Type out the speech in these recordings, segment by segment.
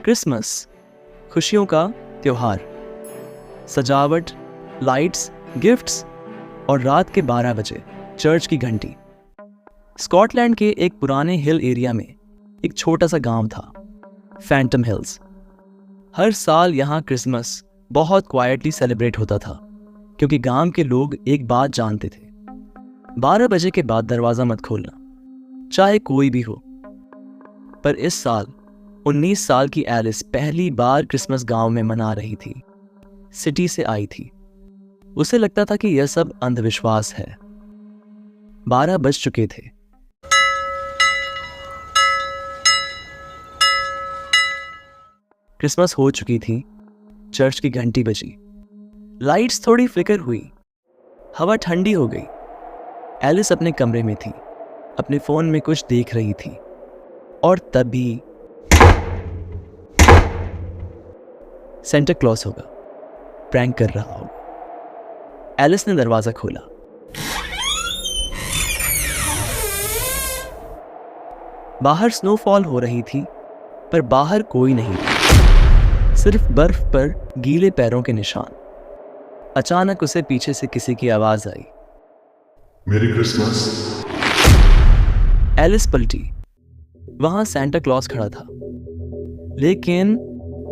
Christmas, खुशियों का त्योहार, सजावट, लाइट्स, गिफ्ट्स और रात के 12 बजे चर्च की घंटी। स्कॉटलैंड के एक पुराने हिल एरिया में एक छोटा सा गांव था, फैंटम हिल्स। हर साल यहाँ क्रिसमस बहुत क्वाइटली सेलिब्रेट होता था, क्योंकि गांव के लोग एक बात जानते थे, 12 बजे के बाद दरवाजा मत खोलना, चाहे कोई भी हो। पर इस साल 19 साल की एलिस पहली बार क्रिसमस गांव में मना रही थी। सिटी से आई थी। उसे लगता था कि यह सब अंधविश्वास है। 12 बज चुके थे। क्रिसमस हो चुकी थी। चर्च की घंटी बजी। लाइट्स थोड़ी फ्लिकर हुई। हवा ठंडी हो गई। एलिस अपने कमरे में थी, अपने फोन में कुछ देख रही थी, और तभी सेंटा क्लॉस होगा, प्रैंक कर रहा होगा। एलिस ने दरवाजा खोला। बाहर स्नोफॉल हो रही थी, पर बाहर कोई नहीं था, सिर्फ बर्फ पर गीले पैरों के निशान। अचानक उसे पीछे से किसी की आवाज आई, मेरी क्रिसमस। एलिस पलटी। वहां सैंटा क्लॉस खड़ा था, लेकिन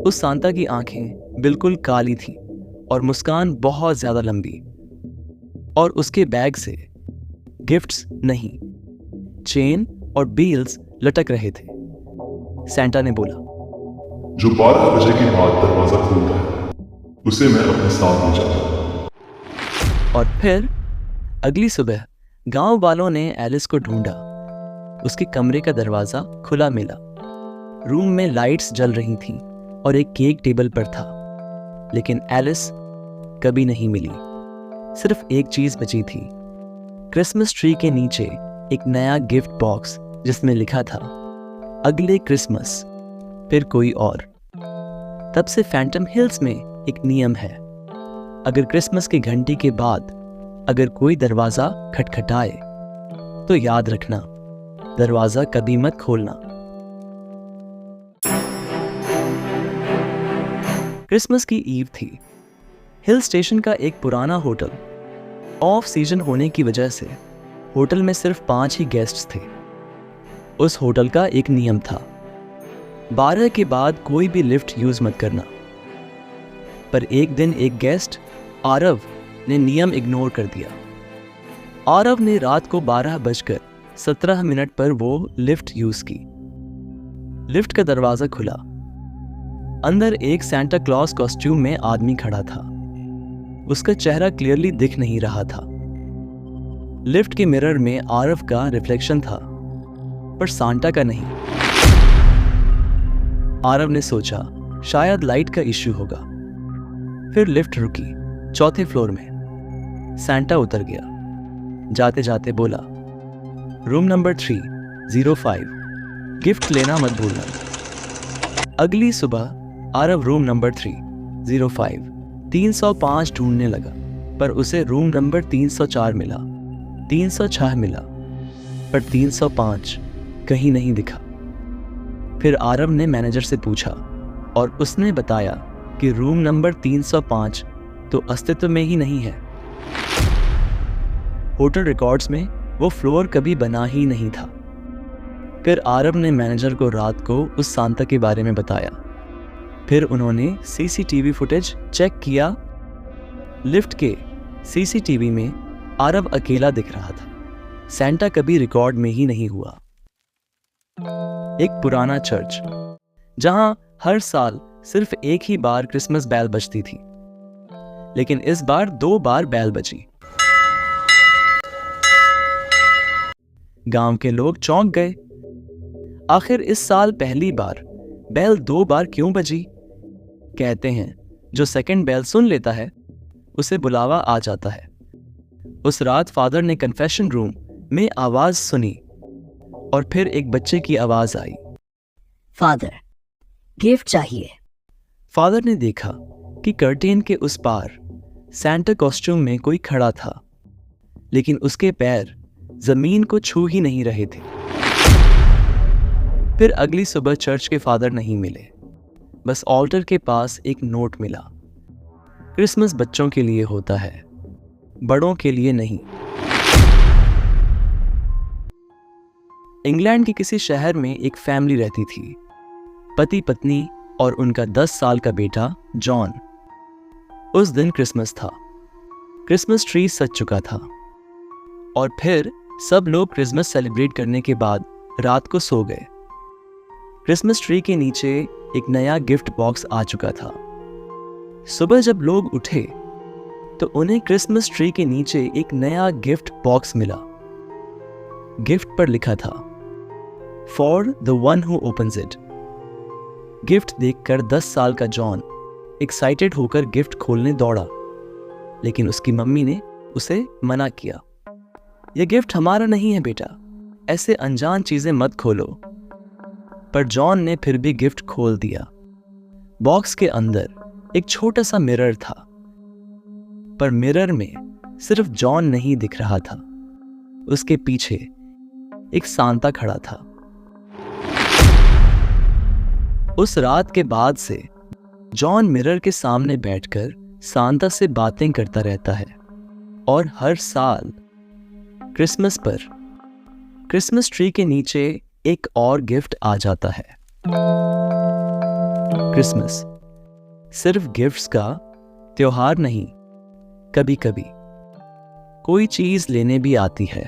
उस सांता की आंखें बिल्कुल काली थी और मुस्कान बहुत ज्यादा लंबी, और उसके बैग से गिफ्ट्स नहीं, चेन और बील्स लटक रहे थे। सैंटा ने बोला, जो 12 बजे के बाद दरवाजा खोलता है, उसे मैं अपने साथ ले जाता हूं। और फिर अगली सुबह गांव वालों ने एलिस को ढूंढा। उसके कमरे का दरवाजा खुला मिला। रूम में लाइट्स जल रही थीं और एक केक टेबल पर था, लेकिन एलिस कभी नहीं मिली। सिर्फ एक चीज बची थी, क्रिसमस ट्री के नीचे एक नया गिफ्ट बॉक्स जिसमें लिखा था, अगले क्रिसमस फिर कोई और। तब से फैंटम हिल्स में एक नियम है, अगर क्रिसमस की घंटी के बाद अगर कोई दरवाजा खटखटाए तो याद रखना, दरवाजा कभी मत खोलना। क्रिसमस की ईव थी। हिल स्टेशन का एक पुराना होटल। ऑफ सीजन होने की वजह से होटल में सिर्फ 5 ही गेस्ट्स थे। उस होटल का एक नियम था, 12 के बाद कोई भी लिफ्ट यूज मत करना। पर एक दिन एक गेस्ट आरव ने नियम इग्नोर कर दिया। आरव ने रात को 12:17 पर वो लिफ्ट यूज की। लिफ्ट का दरवाजा खुला। अंदर एक सैंटा क्लॉस कॉस्ट्यूम में आदमी खड़ा था। उसका चेहरा क्लियरली दिख नहीं रहा था। लिफ्ट के मिरर में आरव का रिफ्लेक्शन था, पर सांता का नहीं। आरव ने सोचा शायद लाइट का इश्यू होगा। फिर लिफ्ट रुकी। 4थे फ्लोर में सैंटा उतर गया। जाते जाते बोला, रूम नंबर 305, गिफ्ट लेना मत भूलना। अगली सुबह आरव रूम नंबर 305 305 ढूंढने लगा, पर उसे रूम नंबर 304 मिला, 306 मिला, पर 305 कहीं नहीं दिखा। फिर आरव ने मैनेजर से पूछा और उसने बताया कि रूम नंबर 305 तो अस्तित्व में ही नहीं है। होटल रिकॉर्ड्स में वो फ्लोर कभी बना ही नहीं था। फिर आरव ने मैनेजर को रात को उस सांता के बारे में बताया। फिर उन्होंने सीसीटीवी फुटेज चेक किया। लिफ्ट के सीसीटीवी में आरव अकेला दिख रहा था। सैंटा कभी रिकॉर्ड में ही नहीं हुआ। एक पुराना चर्च, जहां हर साल सिर्फ एक ही बार क्रिसमस बैल बजती थी, लेकिन इस बार 2 बार बैल बजी। गांव के लोग चौंक गए। आखिर इस साल पहली बार बैल 2 बार क्यों बजी? कहते हैं जो सेकंड बैल सुन लेता है उसे बुलावा आ जाता है। उस रात फादर ने कन्फेशन रूम में आवाज सुनी, और फिर एक बच्चे की आवाज आई, फादर, गिफ्ट चाहिए। फादर ने देखा कि कर्टेन के उस पार सैंटा कॉस्ट्यूम में कोई खड़ा था, लेकिन उसके पैर जमीन को छू ही नहीं रहे थे। फिर अगली सुबह चर्च के फादर नहीं मिले। बस ऑल्टर के पास एक नोट मिला। क्रिसमस बच्चों के लिए होता है, बड़ों के लिए नहीं। इंग्लैंड के किसी शहर में एक फैमिली रहती थी, पति पत्नी और उनका 10 साल का बेटा जॉन। उस दिन क्रिसमस था। क्रिसमस ट्री सज चुका था और फिर सब लोग क्रिसमस सेलिब्रेट करने के बाद रात को सो गए। क्रिसमस ट्री के नीचे एक नया गिफ्ट बॉक्स आ चुका था। सुबह जब लोग उठे तो उन्हें क्रिसमस ट्री के नीचे एक नया गिफ्ट बॉक्स मिला। गिफ्ट पर लिखा था, for the one who opens it. Gift देखकर 10 साल का जॉन एक्साइटेड होकर गिफ्ट खोलने दौड़ा, लेकिन उसकी मम्मी ने उसे मना किया। यह गिफ्ट हमारा नहीं है बेटा, ऐसे अनजान चीजें मत खोलो। पर जॉन ने फिर भी गिफ्ट खोल दिया। बॉक्स के अंदर एक छोटा सा मिरर था, पर मिरर में सिर्फ जॉन नहीं दिख रहा था, उसके पीछे एक सांता खड़ा था। उस रात के बाद से जॉन मिरर के सामने बैठकर सांता से बातें करता रहता है और हर साल क्रिसमस पर क्रिसमस ट्री के नीचे एक और गिफ्ट आ जाता है। क्रिसमस सिर्फ गिफ्ट्स का त्योहार नहीं, कभी कभी कोई चीज लेने भी आती है।